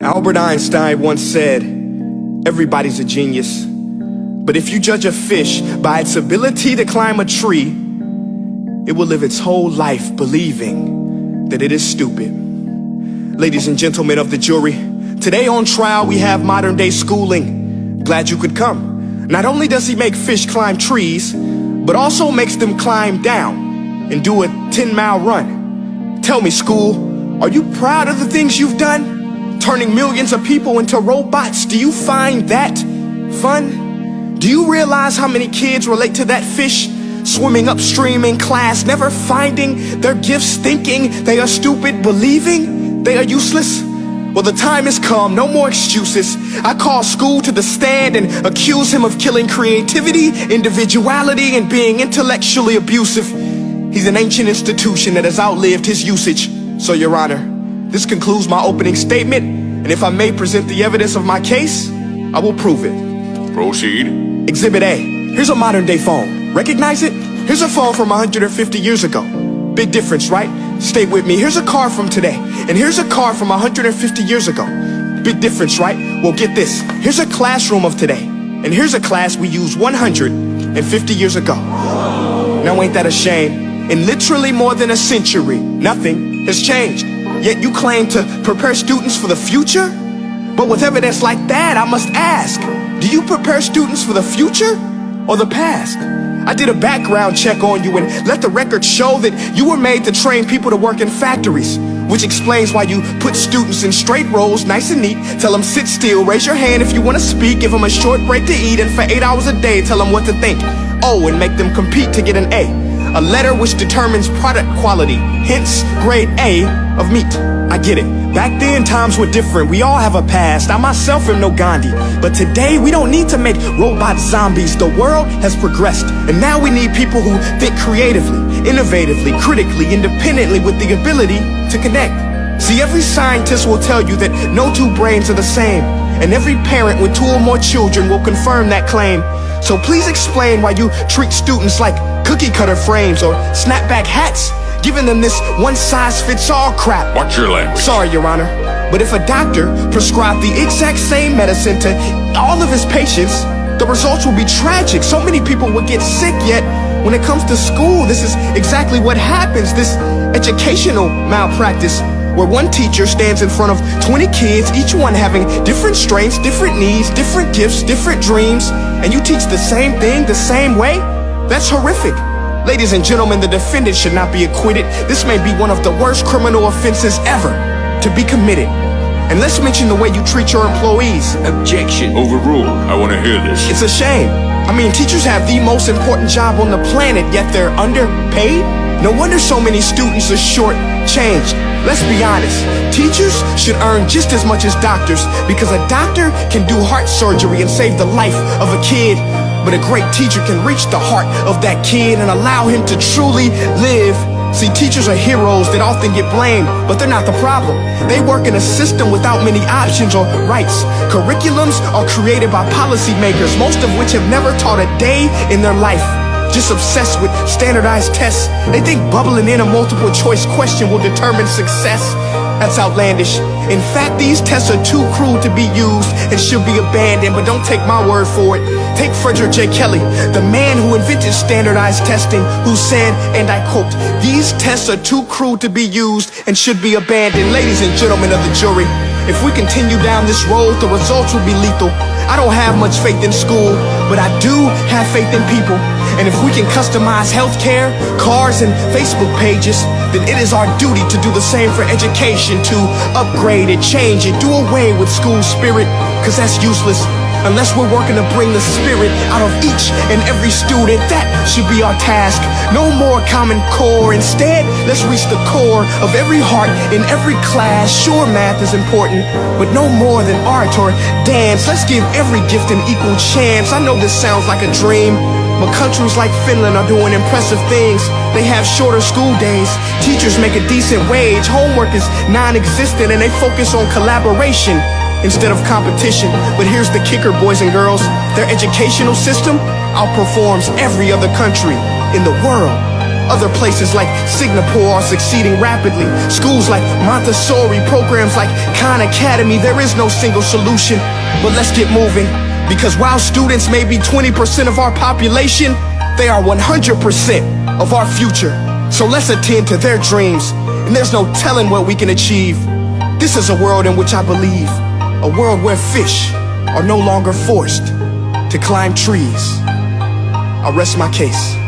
Albert Einstein once said, everybody's a genius, but if you judge a fish by its ability to climb a tree, it will live its whole life believing that it is stupid. Ladies and gentlemen of the jury, today on trial we have modern day schooling. Glad you could come. Not only does he make fish climb trees, but also makes them climb down and do a 10-mile run. Tell me, school, are you proud of the things you've done? Turning millions of people into robots, do you find that fun? Do you realize how many kids relate to that fish swimming upstream in class, never finding their gifts, thinking they are stupid, believing they are useless? Well, the time has come, no more excuses. I call school to the stand and accuse him of killing creativity, individuality, and being intellectually abusive. He's an ancient institution that has outlived his usage. So, Your Honor, this concludes my opening statement, and if I may present the evidence of my case, I will prove it. Proceed. Exhibit A. Here's a modern day phone. Recognize it? Here's a phone from 150 years ago. Big difference, right? Stay with me. Here's a car from today, and here's a car from 150 years ago. Big difference, right? Well, get this. Here's a classroom of today, and here's a class we used 150 years ago. Now ain't that a shame? In literally more than a century, nothing has changed. Yet you claim to prepare students for the future? But with evidence like that, I must ask, do you prepare students for the future or the past? I did a background check on you and let the record show that you were made to train people to work in factories, which explains why you put students in straight rows, nice and neat, tell them sit still, raise your hand if you want to speak, give them a short break to eat, and for 8 hours a day, tell them what to think. Oh, and make them compete to get an A letter which determines product quality, hence grade A of meat. I get it. Back then, times were different. We all have a past. I myself am no Gandhi. But today, we don't need to make robot zombies. The world has progressed. And now we need people who think creatively, innovatively, critically, independently, with the ability to connect. See, every scientist will tell you that no two brains are the same. And every parent with 2 or more children will confirm that claim. So please explain why you treat students like cookie cutter frames or snapback hats, giving them this one-size-fits-all crap. Watch your language. Sorry, Your Honor, but if a doctor prescribed the exact same medicine to all of his patients, the results will be tragic. So many people will get sick, yet when it comes to school, this is exactly what happens. This educational malpractice, where one teacher stands in front of 20 kids, each one having different strengths, different needs, different gifts, different dreams, and you teach the same thing the same way? That's horrific. Ladies and gentlemen, the defendant should not be acquitted. This may be one of the worst criminal offenses ever to be committed. And let's mention the way you treat your employees. Objection. Overruled. I want to hear this. It's a shame. I mean, teachers have the most important job on the planet, yet they're underpaid? No wonder so many students are short-changed. Let's be honest, teachers should earn just as much as doctors, because a doctor can do heart surgery and save the life of a kid, but a great teacher can reach the heart of that kid and allow him to truly live. See, teachers are heroes that often get blamed, but they're not the problem. They work in a system without many options or rights. Curriculums are created by policymakers, most of which have never taught a day in their life. Just obsessed with standardized tests. They think bubbling in a multiple choice question will determine success. That's outlandish. In fact, these tests are too cruel to be used and should be abandoned, but don't take my word for it. Take Frederick J. Kelly, the man who invented standardized testing, who said, and I quote, "These tests are too cruel to be used and should be abandoned." Ladies and gentlemen of the jury, if we continue down this road, the results will be lethal. I don't have much faith in school, but I do have faith in people. And if we can customize healthcare, cars, and Facebook pages, then it is our duty to do the same for education, to upgrade it, change it, do away with school spirit, because that's useless. Unless we're working to bring the spirit out of each and every student, that should be our task. No more Common Core. Instead, let's reach the core of every heart in every class. Sure, math is important, but no more than art or dance. Let's give every gift an equal chance. I know this sounds like a dream, but countries like Finland are doing impressive things. They have shorter school days, teachers make a decent wage, homework is non-existent, and they focus on collaboration instead of competition. But here's the kicker, boys and girls. Their educational system outperforms every other country in the world. Other places like Singapore are succeeding rapidly. Schools like Montessori, programs like Khan Academy. There is no single solution, but let's get moving. Because while students may be 20% of our population, they are 100% of our future. So let's attend to their dreams, and there's no telling what we can achieve. This is a world in which I believe, a world where fish are no longer forced to climb trees. I rest my case.